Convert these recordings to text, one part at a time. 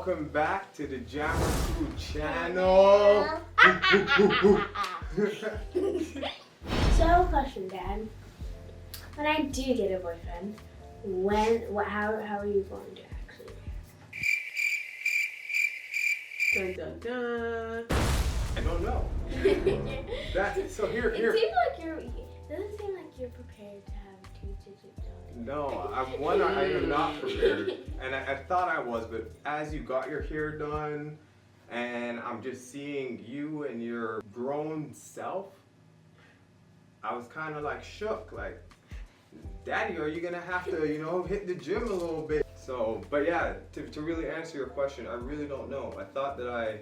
welcome back to the Jamacrew channel. So, question, Dad. When I do get a boyfriend, how are you going to actually Dun dun dun. I don't know. So here. Doesn't seem like you're prepared to have a 2-digit dog. No, I am not prepared, and I thought I was, but as you got your hair done, and I'm just seeing you and your grown self, I was kind of like shook, like, Daddy, are you gonna have to, hit the gym a little bit? So, but yeah, to really answer your question, I really don't know. I thought that I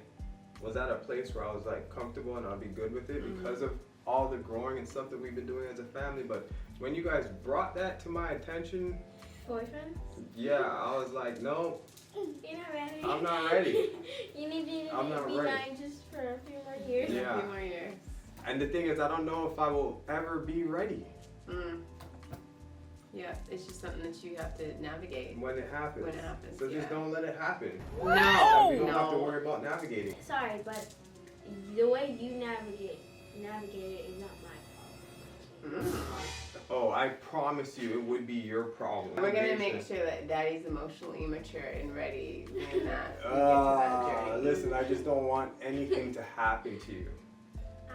was at a place where I was like comfortable and I'll be good with it because of all the growing and stuff that we've been doing as a family. But when you guys brought that to my attention, Boyfriend? yeah, I was like, no, You're not ready. I'm not ready. You need to I'm not be ready. mine just for a few more years. Yeah. A few more years. And the thing is, I don't know if I will ever be ready Yeah, it's just something that you have to navigate. when it happens. So just don't let it happen. No, And we don't no. have to worry about navigating. Sorry, but the way you navigate it is not my problem. Oh, I promise you, it would be your problem. We're gonna make sure that Daddy's emotionally mature and ready when that we get to that journey. Listen, I just don't want anything to happen to you.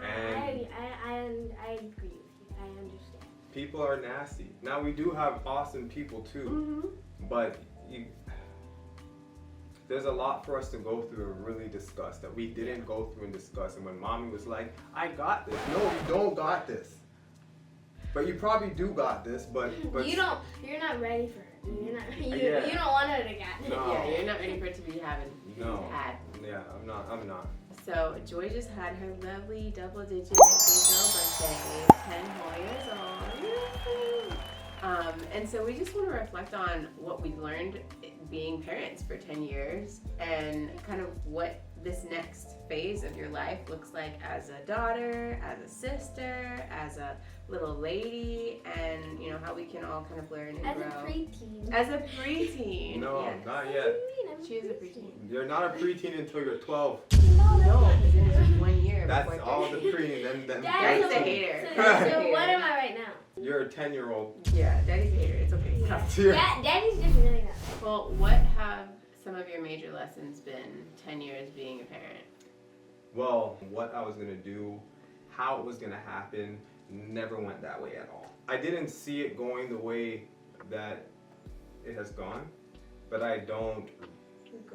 And I agree with you. I understand. people are nasty. Now, we do have awesome people too, but there's a lot for us to go through and really discuss that we didn't go through and discuss. And when Mommy was like, I got this. No, you don't got this. But you probably do got this, but You're not ready for her. Yeah. You don't want her to get it. No. Yeah, you're not ready for it to be No. had. Yeah, I'm not. So Joy just had her lovely double-digit big girl birthday, 10 whole years old. And so we just want to reflect on what we learned being parents for 10 years and kind of what this next phase of your life looks like as a daughter, as a sister, as a little lady, and how we can all kind of learn and As grow. a preteen. As a preteen. No, yes. not yet. She is a preteen. You're not a preteen until you're 12. No, because then it's just 1 year. That's before all the 13. pre. Then Daddy's a 13. hater. So what am I right now? You're a 10-year-old. Yeah, Daddy's a hater. It's okay. Daddy's just really not. Well, what have some of your major lessons been 10 years being a parent? Well, what I was gonna do, how it was gonna happen, never went that way at all. I didn't see it going the way that it has gone, but I don't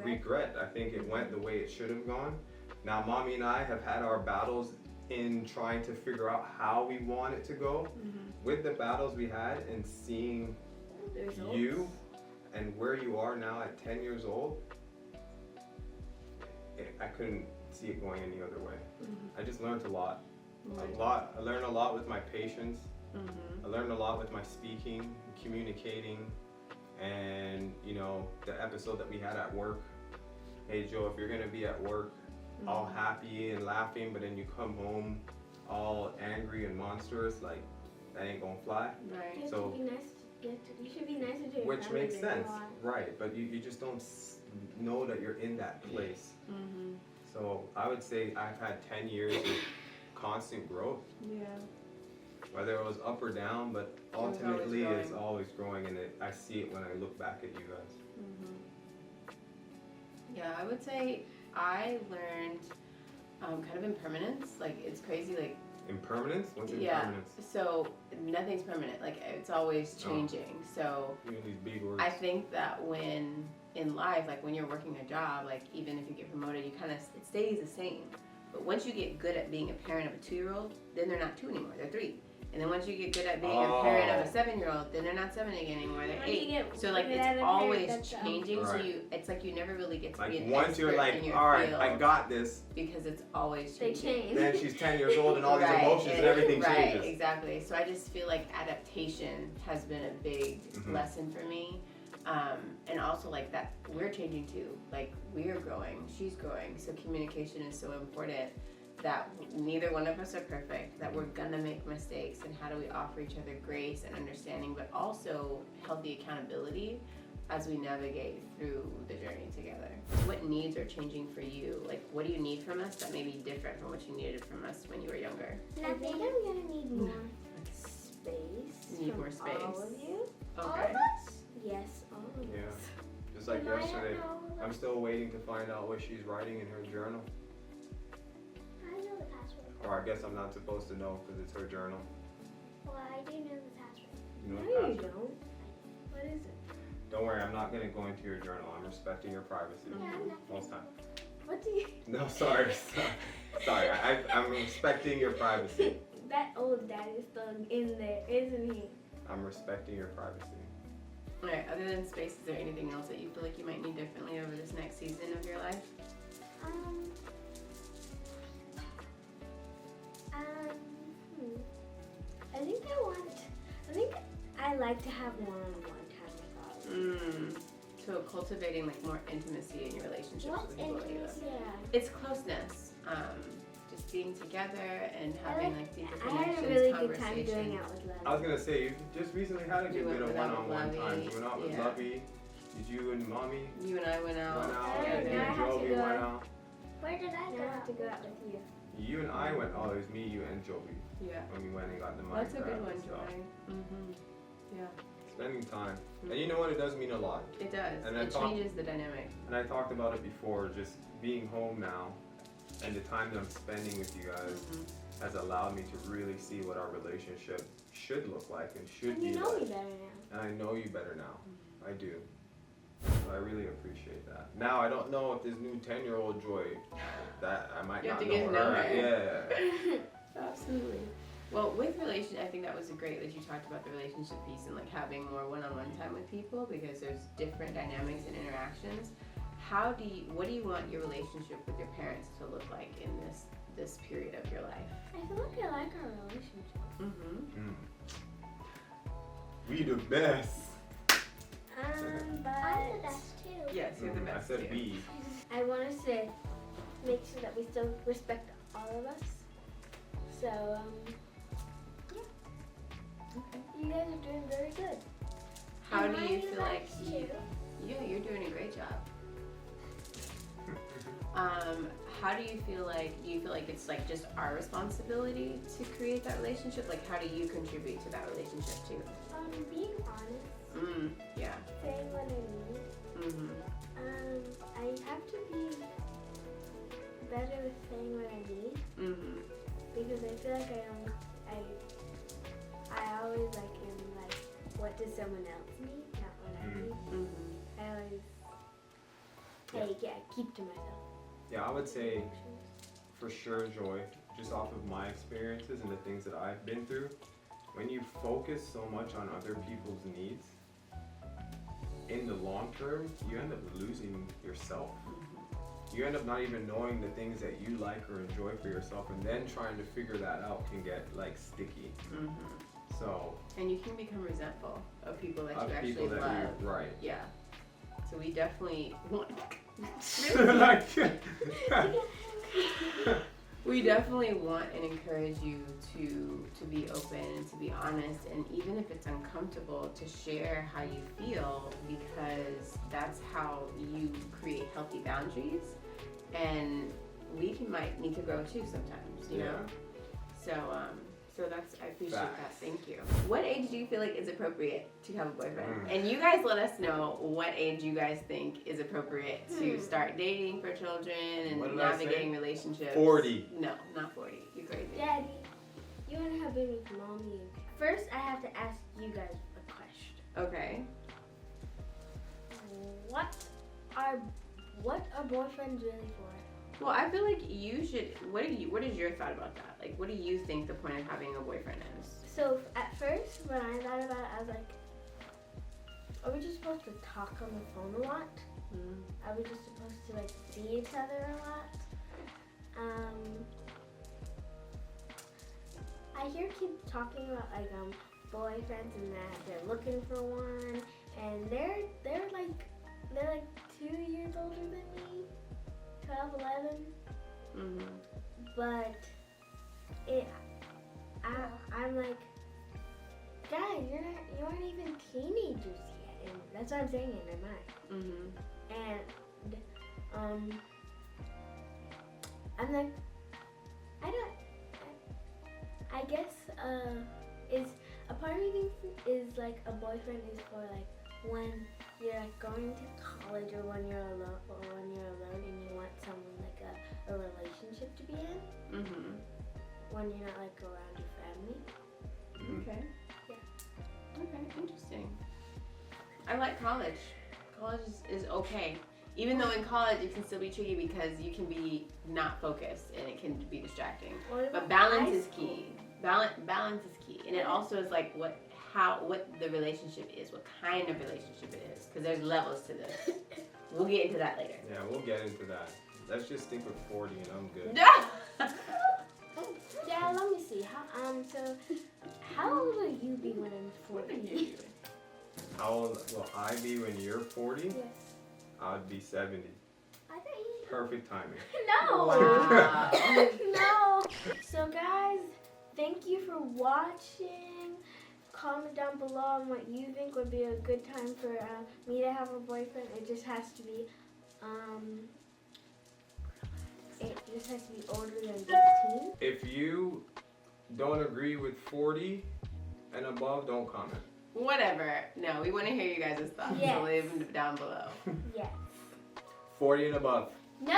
regret. I think it went the way it should have gone. Now, Mommy and I have had our battles in trying to figure out how we want it to go. With the battles we had and seeing The results. you and where you are now at 10 years old, I couldn't see it going any other way. I just learned a lot. I learned a lot with my patience. I learned a lot with my speaking, communicating, and the episode that we had at work. Hey Joe, if you're gonna be at work all happy and laughing, but then you come home all angry and monstrous, like that ain't gonna fly. Right. You So- should be nice to your Which family makes than you sense, are. right? But you just don't know that you're in that place. So I would say I've had 10 years of constant growth, Yeah. whether it was up or down, but always ultimately it's growing. always growing, and I see it when I look back at you guys. Yeah, I would say I learned kind of impermanence. Like, it's crazy. Like, Impermanence? What's yeah. impermanence? So nothing's permanent. Like, it's always changing. So You know these big words. I think that when in life, like when you're working a job, like even if you get promoted, it stays the same. But once you get good at being a parent of a 2-year-old, then they're not 2 anymore, they're 3. And then once you get good at being a parent of a 7-year-old, then they're not 7 again anymore, they're Once you 8. get So like good at it's a always parent, that's changing. So Right. it's like you never really get to be Like an once you're expert like, in your all right, field I got this, because it's always They changing. change. then she's 10 years old and all these Right, emotions and everything right, changes. Exactly. So I just feel like adaptation has been a big lesson for me. And also like that we're changing too. Like we're growing, she's growing. So communication is so important, that neither one of us are perfect, that we're gonna make mistakes, and how do we offer each other grace and understanding, but also healthy accountability as we navigate through the journey together. What what needs are changing for you? Like, what do you need from us that may be different from what you needed from us when you were younger? I think I'm gonna need more space. You need from more space. All of you. Okay. Yes, all of Yeah. us. Just like And I don't yesterday, know- I'm still waiting to find out what she's writing in her journal. I know the password. Or I guess I'm not supposed to know because it's her journal. Well, I do know the password. You know No, the you password? don't. What is it? Don't worry, I'm not gonna go into your journal. I'm respecting your privacy Yeah, I'm not. most time. What do you? No, sorry. Sorry, I'm respecting your privacy. That old dad is still in there, isn't he? I'm respecting your privacy. Alright, other than space, is there anything else that you feel like you might need differently over this next season of your life? Um, I think I like to have one-on-one time with God. So cultivating like more intimacy in your relationships What's with people that you love. intimacy? Yeah. It's closeness. Just being together and having like deeper I had connections, a really good time conversations. doing it with I was Lovey. gonna say, you just recently had a You good went bit of without one-on-one Lovey, time. You went out with yeah. Lovey. Did you and Mommy You and I went out. went out? Yeah, And now I have to Jovi go. went out. Where did I go? I have to go out with you. You and I went. Oh, it was me, you, and Jovi Yeah. when we went and got the money. That's a good one, Joy. Yeah. Spending time, and you know what? It does mean a lot. It does. And I It thought- changes the dynamic. And I talked about it before. Just being home now, and the time that I'm spending with you guys has allowed me to really see what our relationship should look like and should And be you know me like. better now. And I know you better now. I do. So I really appreciate that. Now I don't know if this new 10-year-old Joy that I might You have not to get to know her. her. Yeah. Absolutely. Well, with I think that was great that you talked about the relationship piece and like having more one-on-one time with people because there's different dynamics and interactions. What do you want your relationship with your parents to look like in this period of your life? I feel like I like our relationship. We the best. But I'm the best too. Yes, you're the I best said too. we. I want us to make sure that we still respect all of us. So, Okay. you guys are doing very good. How And do I you feel like best you? too. Yeah, you're doing a great job. How do you feel like? Do you feel like it's like just our responsibility to create that relationship? Like, how do you contribute to that relationship too? Being honest, Yeah. saying what I need. I have to be better with saying what I need because I feel like I always like am like, what does someone else need, not what I need. I always keep to myself. Yeah, I would say for sure, Joy, just off of my experiences and the things that I've been through, when you focus so much on other people's needs, in the long term, you end up losing yourself. You end up not even knowing the things that you like or enjoy for yourself, and then trying to figure that out can get like sticky. So, And you can become resentful of people that of you actually people that love. you, right. Yeah. So we definitely want. Like, We definitely want and encourage you to be open and to be honest, and even if it's uncomfortable, to share how you feel, because that's how you create healthy boundaries. And we might need to grow too sometimes, you know. So that's, I appreciate that. Facts. Thank you. What age do you feel like is appropriate to have a boyfriend? And you guys let us know what age you guys think is appropriate to start dating for children and What did I say? navigating relationships. 40. No, not 40. You're crazy. Daddy, you want to have baby with mommy? First, I have to ask you guys a question. Okay. What are boyfriends really for? Well, I feel like you should. What is your thought about that? Like, what do you think the point of having a boyfriend is? So at first, when I thought about it, I was like, are we just supposed to talk on the phone a lot? Are we just supposed to like see each other a lot? I hear kids talking about like boyfriends and that they're looking for one, and they're like 2 years older than me, 12, 11. But I'm like, guys, you aren't even teenagers yet, and that's what I'm saying in my mind. And I'm like, I guess, is a part of me thinks is like a boyfriend is for like when you're like going to college or when you're alone and you want someone like a relationship to be in. Mhm. When you're not like around your family. Okay. Yeah. Okay, interesting. I like college. College is okay. Even though in college it can still be tricky because you can be not focused and it can be distracting. But balance is key. Balance is key. And it also is like what the relationship is, what kind of relationship it is. Because there's levels to this. We'll get into that later. Yeah, we'll get into that. Let's just stick with 40 and I'm good. Yeah, let me see. How old will you be when I'm 40? How old will I be when you're 40? Yes. I'd be 70. I thought you. Perfect timing. No. Wow. No. So guys, thank you for watching. Comment down below on what you think would be a good time for me to have a boyfriend. It just has to be older than 15. If you don't agree with 40 and above, don't comment. Whatever. No, we want to hear you guys' thoughts. Yes. So leave them down below. Yes. 40 and above. No!